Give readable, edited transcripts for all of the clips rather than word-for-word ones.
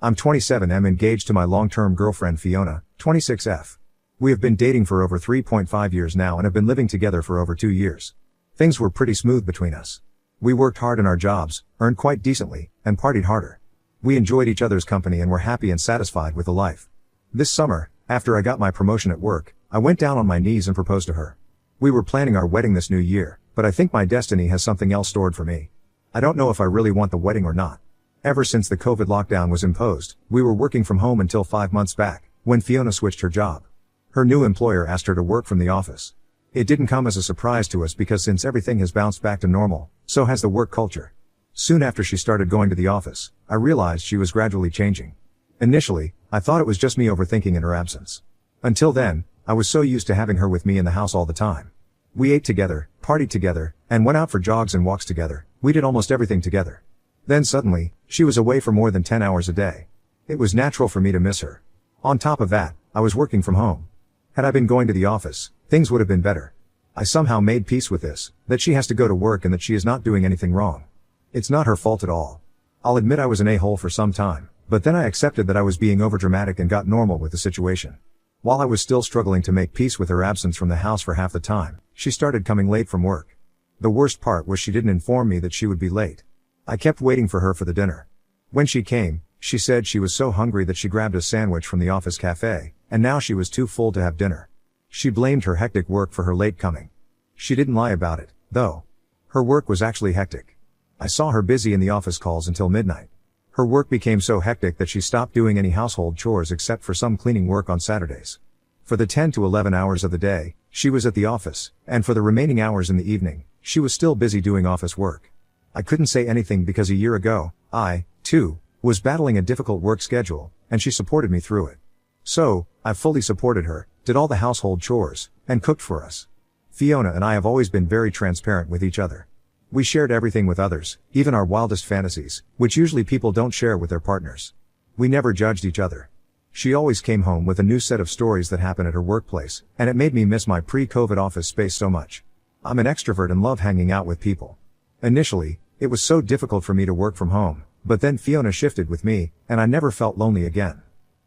I'm 27 and am engaged to my long-term girlfriend Fiona, 26F. We have been dating for over 3.5 years now and have been living together for over 2 years. Things were pretty smooth between us. We worked hard in our jobs, earned quite decently, and partied harder. We enjoyed each other's company and were happy and satisfied with the life. This summer, after I got my promotion at work, I went down on my knees and proposed to her. We were planning our wedding this new year, but I think my destiny has something else stored for me. I don't know if I really want the wedding or not. Ever since the COVID lockdown was imposed, we were working from home until 5 months back, when Fiona switched her job. Her new employer asked her to work from the office. It didn't come as a surprise to us because since everything has bounced back to normal, so has the work culture. Soon after she started going to the office, I realized she was gradually changing. Initially, I thought it was just me overthinking in her absence. Until then, I was so used to having her with me in the house all the time. We ate together, partied together, and went out for jogs and walks together. We did almost everything together. Then suddenly, she was away for more than 10 hours a day. It was natural for me to miss her. On top of that, I was working from home. Had I been going to the office, things would have been better. I somehow made peace with this, that she has to go to work and that she is not doing anything wrong. It's not her fault at all. I'll admit I was an a-hole for some time, but then I accepted that I was being overdramatic and got normal with the situation. While I was still struggling to make peace with her absence from the house for half the time, she started coming late from work. The worst part was she didn't inform me that she would be late. I kept waiting for her for the dinner. When she came, she said she was so hungry that she grabbed a sandwich from the office cafe, and now she was too full to have dinner. She blamed her hectic work for her late coming. She didn't lie about it, though. Her work was actually hectic. I saw her busy in the office calls until midnight. Her work became so hectic that she stopped doing any household chores except for some cleaning work on Saturdays. For the 10 to 11 hours of the day, she was at the office, and for the remaining hours in the evening, she was still busy doing office work. I couldn't say anything because a year ago, I, too, was battling a difficult work schedule, and she supported me through it. So, I fully supported her, did all the household chores, and cooked for us. Fiona and I have always been very transparent with each other. We shared everything with others, even our wildest fantasies, which usually people don't share with their partners. We never judged each other. She always came home with a new set of stories that happened at her workplace, and it made me miss my pre-COVID office space so much. I'm an extrovert and love hanging out with people. Initially, it was so difficult for me to work from home, but then Fiona shifted with me, and I never felt lonely again.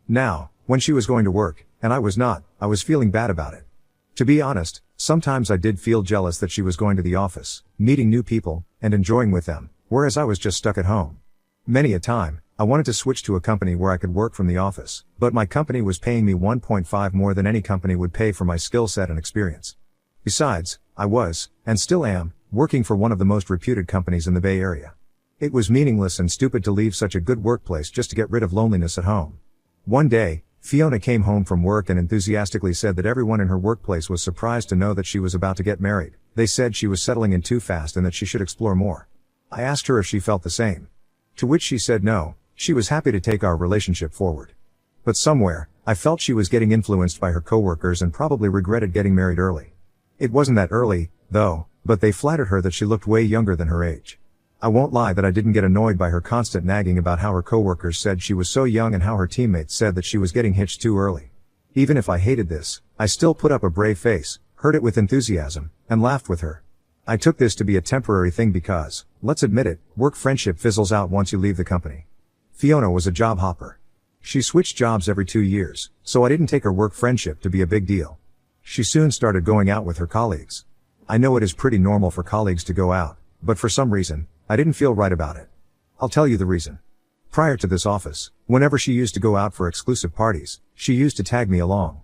Now, when she was going to work, and I was not, I was feeling bad about it. To be honest, sometimes I did feel jealous that she was going to the office, meeting new people, and enjoying with them, whereas I was just stuck at home. Many a time, I wanted to switch to a company where I could work from the office, but my company was paying me 1.5 more than any company would pay for my skill set and experience. Besides, I was, and still am, working for one of the most reputed companies in the Bay Area. It was meaningless and stupid to leave such a good workplace just to get rid of loneliness at home. One day, Fiona came home from work and enthusiastically said that everyone in her workplace was surprised to know that she was about to get married. They said she was settling in too fast and that she should explore more. I asked her if she felt the same. To which she said no, she was happy to take our relationship forward. But somewhere, I felt she was getting influenced by her coworkers and probably regretted getting married early. It wasn't that early, though, but they flattered her that she looked way younger than her age. I won't lie that I didn't get annoyed by her constant nagging about how her coworkers said she was so young and how her teammates said that she was getting hitched too early. Even if I hated this, I still put up a brave face, heard it with enthusiasm, and laughed with her. I took this to be a temporary thing because, let's admit it, work friendship fizzles out once you leave the company. Fiona was a job hopper. She switched jobs every 2 years, so I didn't take her work friendship to be a big deal. She soon started going out with her colleagues. I know it is pretty normal for colleagues to go out, but for some reason, I didn't feel right about it. I'll tell you the reason. Prior to this office, whenever she used to go out for exclusive parties, she used to tag me along.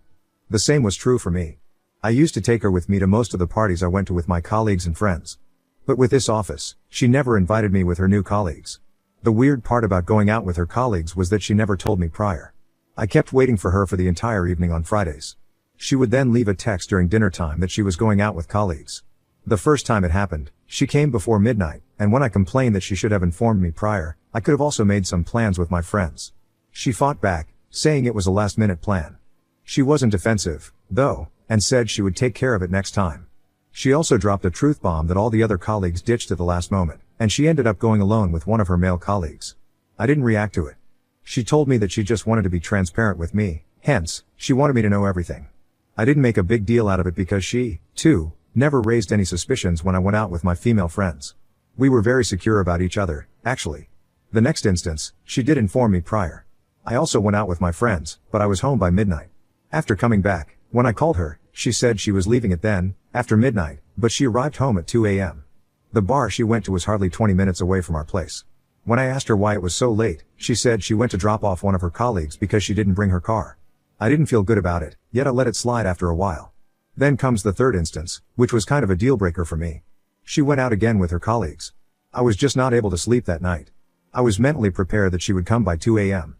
The same was true for me. I used to take her with me to most of the parties I went to with my colleagues and friends. But with this office, she never invited me with her new colleagues. The weird part about going out with her colleagues was that she never told me prior. I kept waiting for her for the entire evening on Fridays. She would then leave a text during dinner time that she was going out with colleagues. The first time it happened, she came before midnight, and when I complained that she should have informed me prior, I could have also made some plans with my friends. She fought back, saying it was a last-minute plan. She wasn't defensive, though, and said she would take care of it next time. She also dropped a truth bomb that all the other colleagues ditched at the last moment, and she ended up going alone with one of her male colleagues. I didn't react to it. She told me that she just wanted to be transparent with me, hence, she wanted me to know everything. I didn't make a big deal out of it because she, too, never raised any suspicions when I went out with my female friends. We were very secure about each other, actually. The next instance, she did inform me prior. I also went out with my friends, but I was home by midnight. After coming back, when I called her, she said she was leaving at then, after midnight, but she arrived home at 2 a.m. The bar she went to was hardly 20 minutes away from our place. When I asked her why it was so late, she said she went to drop off one of her colleagues because she didn't bring her car. I didn't feel good about it, yet I let it slide after a while. Then comes the third instance, which was kind of a deal breaker for me. She went out again with her colleagues. I was just not able to sleep that night. I was mentally prepared that she would come by 2 a.m.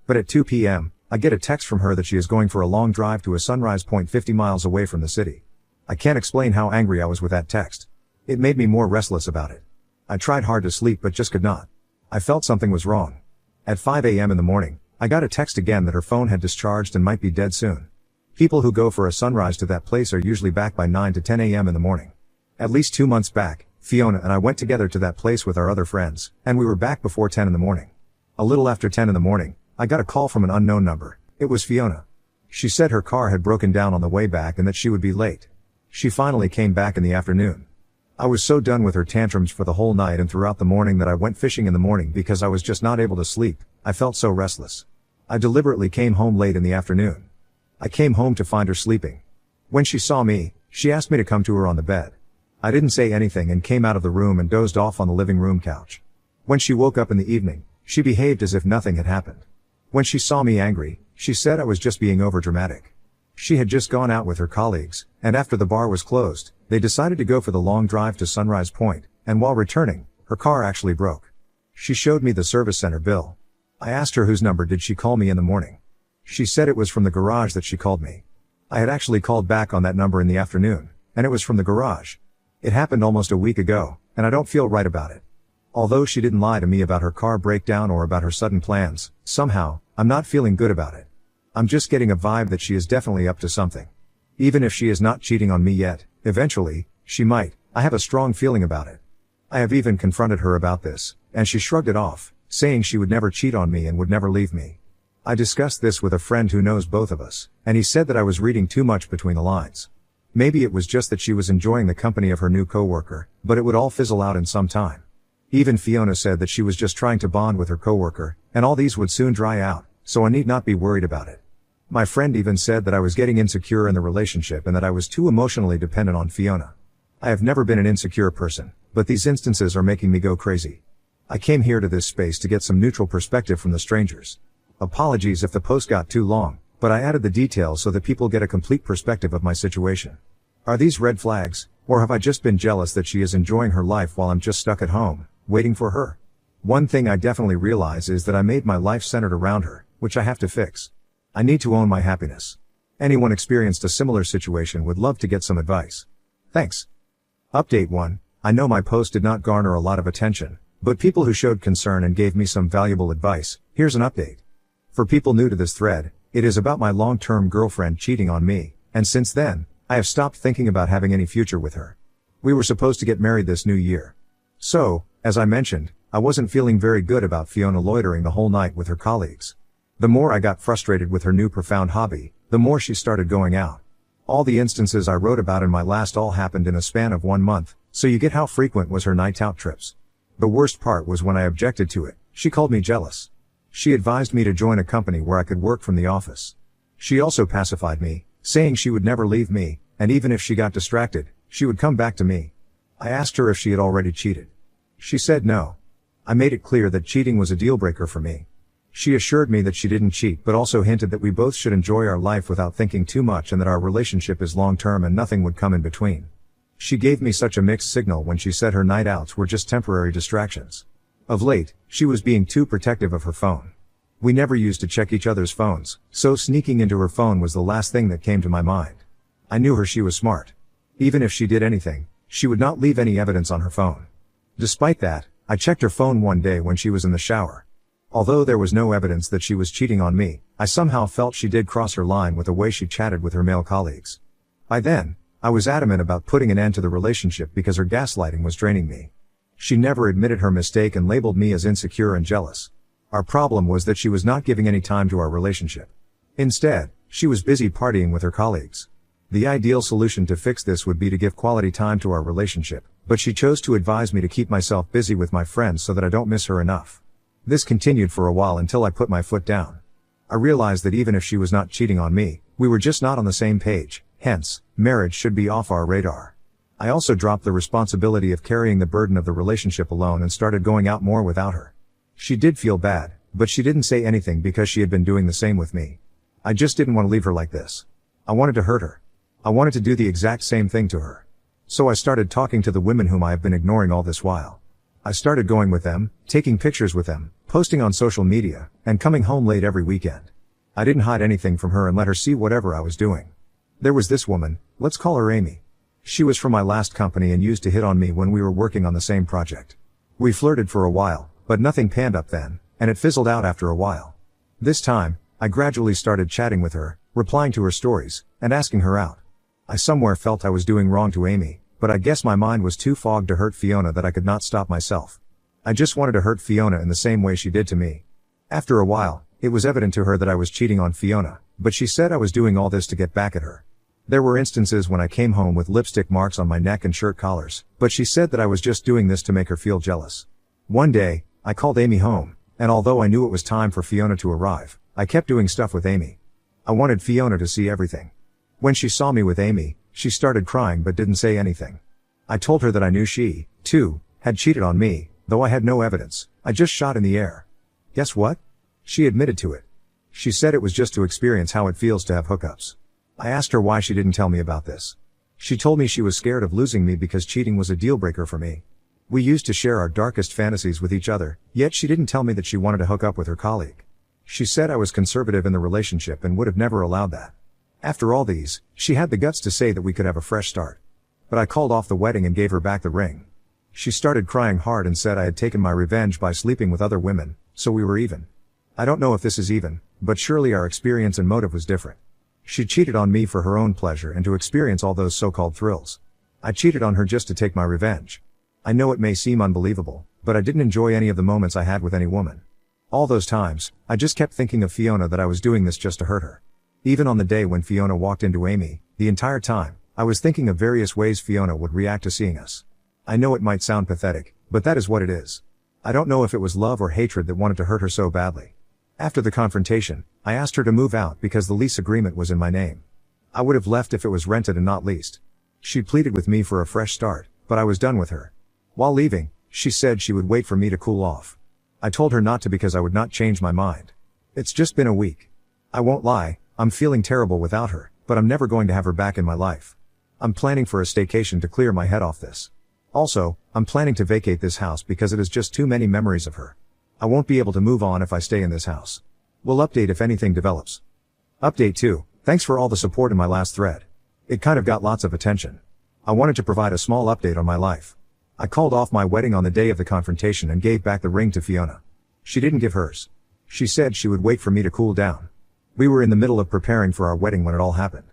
But at 2 p.m., I get a text from her that she is going for a long drive to a sunrise point 50 miles away from the city. I can't explain how angry I was with that text. It made me more restless about it. I tried hard to sleep but just could not. I felt something was wrong. At 5 a.m. in the morning, I got a text again that her phone had discharged and might be dead soon. People who go for a sunrise to that place are usually back by 9 to 10 a.m. in the morning. At least 2 months back, Fiona and I went together to that place with our other friends, and we were back before 10 in the morning. A little after 10 in the morning, I got a call from an unknown number. It was Fiona. She said her car had broken down on the way back and that she would be late. She finally came back in the afternoon. I was so done with her tantrums for the whole night and throughout the morning that I went fishing in the morning because I was just not able to sleep. I felt so restless. I deliberately came home late in the afternoon. I came home to find her sleeping. When she saw me, she asked me to come to her on the bed. I didn't say anything and came out of the room and dozed off on the living room couch. When she woke up in the evening, she behaved as if nothing had happened. When she saw me angry, she said I was just being overdramatic. She had just gone out with her colleagues, and after the bar was closed, they decided to go for the long drive to Sunrise Point, and while returning, her car actually broke. She showed me the service center bill. I asked her whose number did she call me in the morning. She said it was from the garage that she called me. I had actually called back on that number in the afternoon, and it was from the garage. It happened almost a week ago, and I don't feel right about it. Although she didn't lie to me about her car breakdown or about her sudden plans, somehow, I'm not feeling good about it. I'm just getting a vibe that she is definitely up to something. Even if she is not cheating on me yet, eventually, she might. I have a strong feeling about it. I have even confronted her about this, and she shrugged it off, saying she would never cheat on me and would never leave me. I discussed this with a friend who knows both of us, and he said that I was reading too much between the lines. Maybe it was just that she was enjoying the company of her new coworker, but it would all fizzle out in some time. Even Fiona said that she was just trying to bond with her coworker, and all these would soon dry out, so I need not be worried about it. My friend even said that I was getting insecure in the relationship and that I was too emotionally dependent on Fiona. I have never been an insecure person, but these instances are making me go crazy. I came here to this space to get some neutral perspective from the strangers. Apologies if the post got too long, but I added the details so that people get a complete perspective of my situation. Are these red flags, or have I just been jealous that she is enjoying her life while I'm just stuck at home, waiting for her? One thing I definitely realize is that I made my life centered around her, which I have to fix. I need to own my happiness. Anyone experienced a similar situation would love to get some advice. Thanks. Update 1. I know my post did not garner a lot of attention, but people who showed concern and gave me some valuable advice. Here's an update. For people new to this thread, it is about my long-term girlfriend cheating on me, and since then, I have stopped thinking about having any future with her. We were supposed to get married this new year. So, as I mentioned, I wasn't feeling very good about Fiona loitering the whole night with her colleagues. The more I got frustrated with her new profound hobby, the more she started going out. All the instances I wrote about in my last all happened in a span of 1 month, so you get how frequent was her night out trips. The worst part was when I objected to it, she called me jealous. She advised me to join a company where I could work from the office. She also pacified me, saying she would never leave me, and even if she got distracted, she would come back to me. I asked her if she had already cheated. She said no. I made it clear that cheating was a deal breaker for me. She assured me that she didn't cheat but also hinted that we both should enjoy our life without thinking too much and that our relationship is long-term and nothing would come in between. She gave me such a mixed signal when she said her night outs were just temporary distractions. Of late, she was being too protective of her phone. We never used to check each other's phones, so sneaking into her phone was the last thing that came to my mind. I knew she was smart. Even if she did anything, she would not leave any evidence on her phone. Despite that, I checked her phone one day when she was in the shower. Although there was no evidence that she was cheating on me, I somehow felt she did cross her line with the way she chatted with her male colleagues. By then, I was adamant about putting an end to the relationship because her gaslighting was draining me. She never admitted her mistake and labeled me as insecure and jealous. Our problem was that she was not giving any time to our relationship. Instead, she was busy partying with her colleagues. The ideal solution to fix this would be to give quality time to our relationship, but she chose to advise me to keep myself busy with my friends so that I don't miss her enough. This continued for a while until I put my foot down. I realized that even if she was not cheating on me, we were just not on the same page, hence, marriage should be off our radar. I also dropped the responsibility of carrying the burden of the relationship alone and started going out more without her. She did feel bad, but she didn't say anything because she had been doing the same with me. I just didn't want to leave her like this. I wanted to hurt her. I wanted to do the exact same thing to her. So I started talking to the women whom I have been ignoring all this while. I started going with them, taking pictures with them, posting on social media, and coming home late every weekend. I didn't hide anything from her and let her see whatever I was doing. There was this woman, let's call her Amy. She was from my last company and used to hit on me when we were working on the same project. We flirted for a while, but nothing panned up then, and it fizzled out after a while. This time, I gradually started chatting with her, replying to her stories, and asking her out. I somewhere felt I was doing wrong to Amy, but I guess my mind was too fogged to hurt Fiona that I could not stop myself. I just wanted to hurt Fiona in the same way she did to me. After a while, it was evident to her that I was cheating on Fiona, but she said I was doing all this to get back at her. There were instances when I came home with lipstick marks on my neck and shirt collars, but she said that I was just doing this to make her feel jealous. One day, I called Amy home, and although I knew it was time for Fiona to arrive, I kept doing stuff with Amy. I wanted Fiona to see everything. When she saw me with Amy, she started crying but didn't say anything. I told her that I knew she, too, had cheated on me, though I had no evidence. I just shot in the air. Guess what? She admitted to it. She said it was just to experience how it feels to have hookups. I asked her why she didn't tell me about this. She told me she was scared of losing me because cheating was a deal breaker for me. We used to share our darkest fantasies with each other, yet she didn't tell me that she wanted to hook up with her colleague. She said I was conservative in the relationship and would have never allowed that. After all these, she had the guts to say that we could have a fresh start. But I called off the wedding and gave her back the ring. She started crying hard and said I had taken my revenge by sleeping with other women, so we were even. I don't know if this is even, but surely our experience and motive was different. She cheated on me for her own pleasure and to experience all those so-called thrills. I cheated on her just to take my revenge. I know it may seem unbelievable, but I didn't enjoy any of the moments I had with any woman. All those times, I just kept thinking of Fiona, that I was doing this just to hurt her. Even on the day when Fiona walked into Amy, the entire time, I was thinking of various ways Fiona would react to seeing us. I know it might sound pathetic, but that is what it is. I don't know if it was love or hatred that wanted to hurt her so badly. After the confrontation, I asked her to move out because the lease agreement was in my name. I would have left if it was rented and not leased. She pleaded with me for a fresh start, but I was done with her. While leaving, she said she would wait for me to cool off. I told her not to because I would not change my mind. It's just been a week. I won't lie, I'm feeling terrible without her, but I'm never going to have her back in my life. I'm planning for a staycation to clear my head off this. Also, I'm planning to vacate this house because it is just too many memories of her. I won't be able to move on if I stay in this house. We'll update if anything develops. Update 2. Thanks for all the support in my last thread. It kind of got lots of attention. I wanted to provide a small update on my life. I called off my wedding on the day of the confrontation and gave back the ring to Fiona. She didn't give hers. She said she would wait for me to cool down. We were in the middle of preparing for our wedding when it all happened.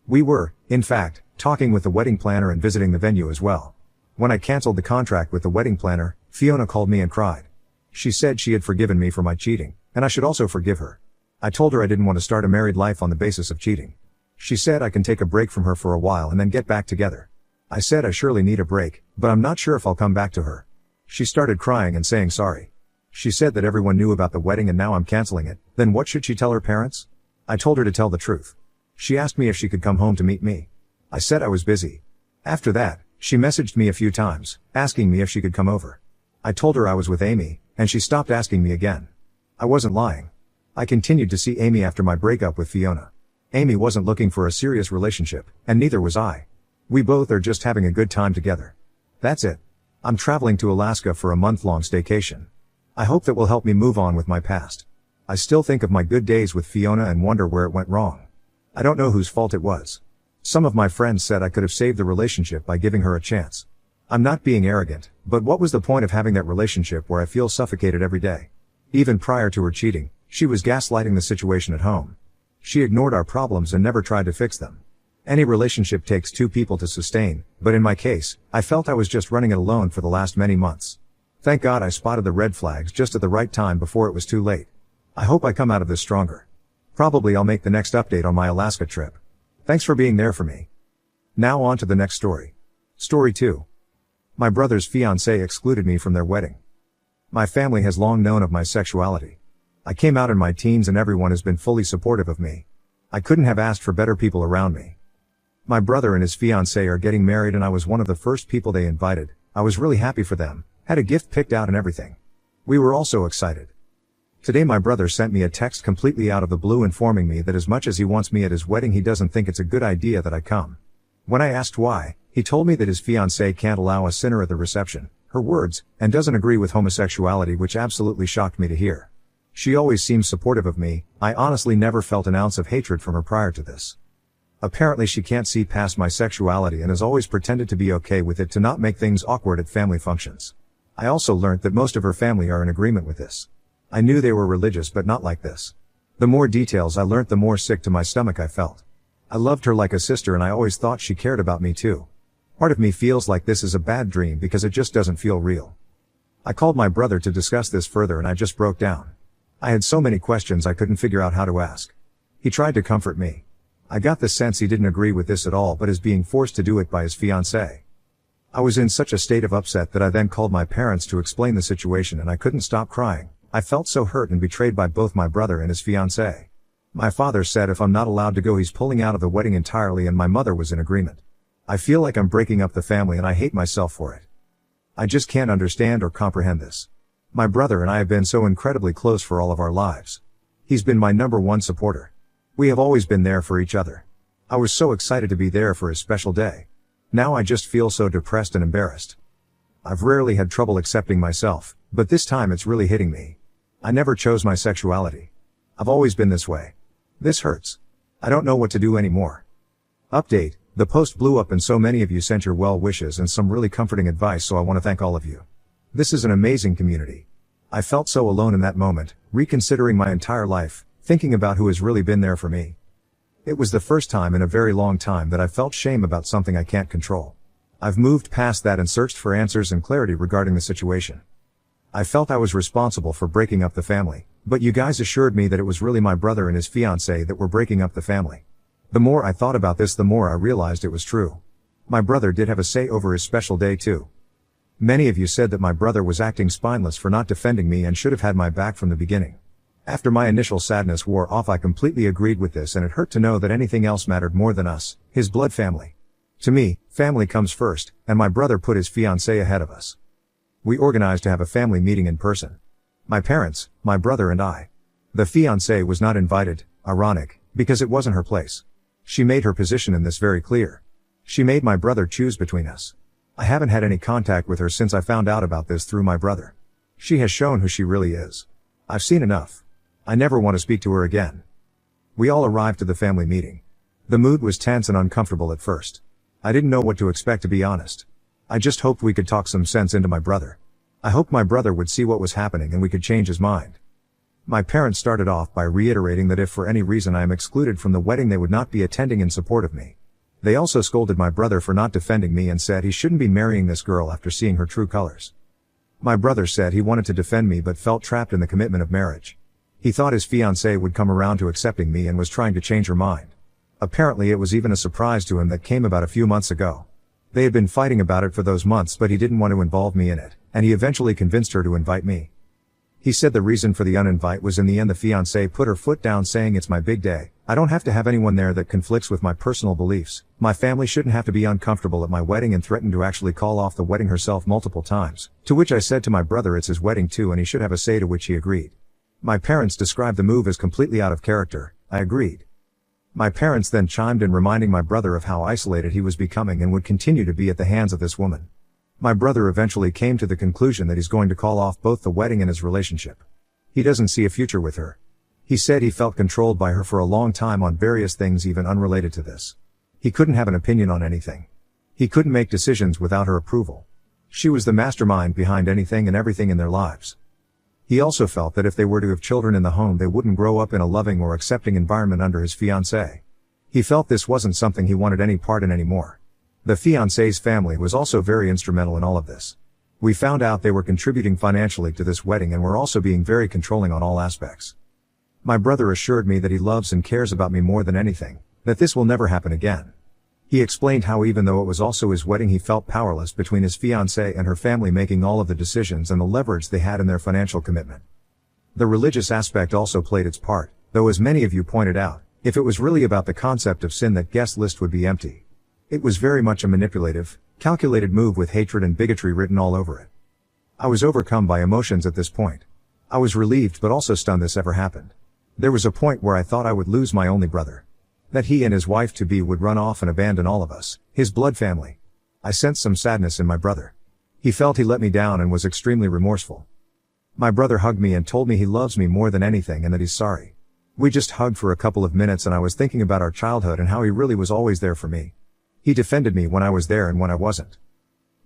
We were, in fact, talking with the wedding planner and visiting the venue as well. When I canceled the contract with the wedding planner, Fiona called me and cried. She said she had forgiven me for my cheating, and I should also forgive her. I told her I didn't want to start a married life on the basis of cheating. She said I can take a break from her for a while and then get back together. I said I surely need a break, but I'm not sure if I'll come back to her. She started crying and saying sorry. She said that everyone knew about the wedding and now I'm canceling it. Then what should she tell her parents? I told her to tell the truth. She asked me if she could come home to meet me. I said I was busy. After that, she messaged me a few times, asking me if she could come over. I told her I was with Amy, and she stopped asking me again. I wasn't lying. I continued to see Amy after my breakup with Fiona. Amy wasn't looking for a serious relationship, and neither was I. We both are just having a good time together. That's it. I'm traveling to Alaska for a month-long staycation. I hope that will help me move on with my past. I still think of my good days with Fiona and wonder where it went wrong. I don't know whose fault it was. Some of my friends said I could have saved the relationship by giving her a chance. I'm not being arrogant, but what was the point of having that relationship where I feel suffocated every day? Even prior to her cheating, she was gaslighting the situation at home. She ignored our problems and never tried to fix them. Any relationship takes two people to sustain, but in my case, I felt I was just running it alone for the last many months. Thank God I spotted the red flags just at the right time before it was too late. I hope I come out of this stronger. Probably I'll make the next update on my Alaska trip. Thanks for being there for me. Now on to the next story. Story 2. My brother's fiancée excluded me from their wedding. My family has long known of my sexuality. I came out in my teens and everyone has been fully supportive of me. I couldn't have asked for better people around me. My brother and his fiancée are getting married and I was one of the first people they invited. I was really happy for them, had a gift picked out and everything. We were all so excited. Today my brother sent me a text completely out of the blue informing me that as much as he wants me at his wedding he doesn't think it's a good idea that I come. When I asked why, he told me that his fiancée can't allow a sinner at the reception, her words, and doesn't agree with homosexuality, which absolutely shocked me to hear. She always seems supportive of me. I honestly never felt an ounce of hatred from her prior to this. Apparently she can't see past my sexuality and has always pretended to be okay with it to not make things awkward at family functions. I also learnt that most of her family are in agreement with this. I knew they were religious but not like this. The more details I learnt the more sick to my stomach I felt. I loved her like a sister and I always thought she cared about me too. Part of me feels like this is a bad dream because it just doesn't feel real. I called my brother to discuss this further and I just broke down. I had so many questions I couldn't figure out how to ask. He tried to comfort me. I got the sense he didn't agree with this at all but is being forced to do it by his fiancée. I was in such a state of upset that I then called my parents to explain the situation and I couldn't stop crying. I felt so hurt and betrayed by both my brother and his fiancée. My father said if I'm not allowed to go he's pulling out of the wedding entirely and my mother was in agreement. I feel like I'm breaking up the family and I hate myself for it. I just can't understand or comprehend this. My brother and I have been so incredibly close for all of our lives. He's been my #1 supporter. We have always been there for each other. I was so excited to be there for his special day. Now I just feel so depressed and embarrassed. I've rarely had trouble accepting myself, but this time it's really hitting me. I never chose my sexuality. I've always been this way. This hurts. I don't know what to do anymore. Update: the post blew up and so many of you sent your well wishes and some really comforting advice, so I want to thank all of you. This is an amazing community. I felt so alone in that moment, reconsidering my entire life, thinking about who has really been there for me. It was the first time in a very long time that I felt shame about something I can't control. I've moved past that and searched for answers and clarity regarding the situation. I felt I was responsible for breaking up the family, but you guys assured me that it was really my brother and his fiancée that were breaking up the family. The more I thought about this, the more I realized it was true. My brother did have a say over his special day too. Many of you said that my brother was acting spineless for not defending me and should have had my back from the beginning. After my initial sadness wore off, I completely agreed with this, and it hurt to know that anything else mattered more than us, his blood family. To me, family comes first, and my brother put his fiancée ahead of us. We organized to have a family meeting in person. My parents, my brother and I. The fiancée was not invited, ironic, because it wasn't her place. She made her position in this very clear. She made my brother choose between us. I haven't had any contact with her since I found out about this through my brother. She has shown who she really is. I've seen enough. I never want to speak to her again. We all arrived to the family meeting. The mood was tense and uncomfortable at first. I didn't know what to expect, to be honest. I just hoped we could talk some sense into my brother. I hoped my brother would see what was happening and we could change his mind. My parents started off by reiterating that if for any reason I am excluded from the wedding they would not be attending in support of me. They also scolded my brother for not defending me and said he shouldn't be marrying this girl after seeing her true colors. My brother said he wanted to defend me but felt trapped in the commitment of marriage. He thought his fiancée would come around to accepting me and was trying to change her mind. Apparently it was even a surprise to him that came about a few months ago. They had been fighting about it for those months, but he didn't want to involve me in it, and he eventually convinced her to invite me. He said the reason for the uninvite was in the end the fiancée put her foot down, saying it's my big day. I don't have to have anyone there that conflicts with my personal beliefs. My family shouldn't have to be uncomfortable at my wedding, and threatened to actually call off the wedding herself multiple times. To which I said to my brother it's his wedding too and he should have a say, to which he agreed. My parents described the move as completely out of character. I agreed. My parents then chimed in, reminding my brother of how isolated he was becoming and would continue to be at the hands of this woman. My brother eventually came to the conclusion that he's going to call off both the wedding and his relationship. He doesn't see a future with her. He said he felt controlled by her for a long time on various things even unrelated to this. He couldn't have an opinion on anything. He couldn't make decisions without her approval. She was the mastermind behind anything and everything in their lives. He also felt that if they were to have children in the home they wouldn't grow up in a loving or accepting environment under his fiancée. He felt this wasn't something he wanted any part in anymore. The fiancée's family was also very instrumental in all of this. We found out they were contributing financially to this wedding and were also being very controlling on all aspects. My brother assured me that he loves and cares about me more than anything, that this will never happen again. He explained how even though it was also his wedding he felt powerless between his fiancée and her family, making all of the decisions and the leverage they had in their financial commitment. The religious aspect also played its part, though as many of you pointed out, if it was really about the concept of sin, that guest list would be empty. It was very much a manipulative, calculated move with hatred and bigotry written all over it. I was overcome by emotions at this point. I was relieved but also stunned this ever happened. There was a point where I thought I would lose my only brother. That he and his wife-to-be would run off and abandon all of us, his blood family. I sensed some sadness in my brother. He felt he let me down and was extremely remorseful. My brother hugged me and told me he loves me more than anything and that he's sorry. We just hugged for a couple of minutes and I was thinking about our childhood and how he really was always there for me. He defended me when I was there and when I wasn't.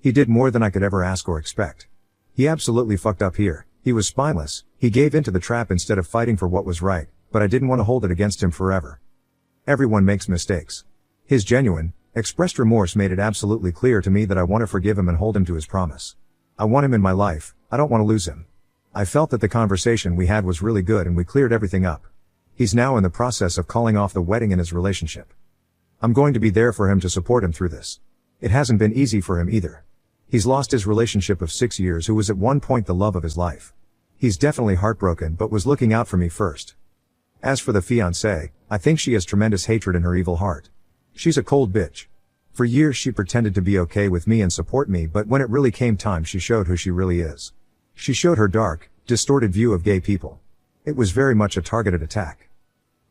He did more than I could ever ask or expect. He absolutely fucked up here. He was spineless. He gave into the trap instead of fighting for what was right, but I didn't want to hold it against him forever. Everyone makes mistakes. His genuine, expressed remorse made it absolutely clear to me that I want to forgive him and hold him to his promise. I want him in my life. I don't want to lose him. I felt that the conversation we had was really good and we cleared everything up. He's now in the process of calling off the wedding in his relationship. I'm going to be there for him to support him through this. It hasn't been easy for him either. He's lost his relationship of 6 years who was at one point the love of his life. He's definitely heartbroken but was looking out for me first. As for the fiancée, I think she has tremendous hatred in her evil heart. She's a cold bitch. For years she pretended to be okay with me and support me, but when it really came time she showed who she really is. She showed her dark, distorted view of gay people. It was very much a targeted attack.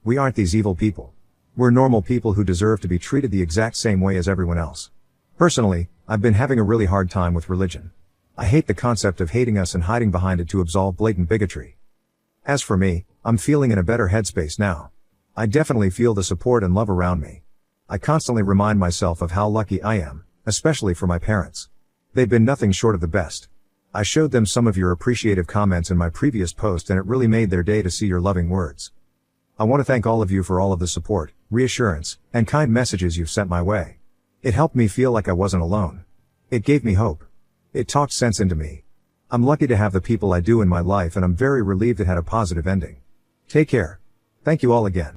We aren't these evil people. We're normal people who deserve to be treated the exact same way as everyone else. Personally, I've been having a really hard time with religion. I hate the concept of hating us and hiding behind it to absolve blatant bigotry. As for me, I'm feeling in a better headspace now. I definitely feel the support and love around me. I constantly remind myself of how lucky I am, especially for my parents. They've been nothing short of the best. I showed them some of your appreciative comments in my previous post and it really made their day to see your loving words. I want to thank all of you for all of the support, reassurance, and kind messages you've sent my way. It helped me feel like I wasn't alone. It gave me hope. It talked sense into me. I'm lucky to have the people I do in my life and I'm very relieved it had a positive ending. Take care. Thank you all again.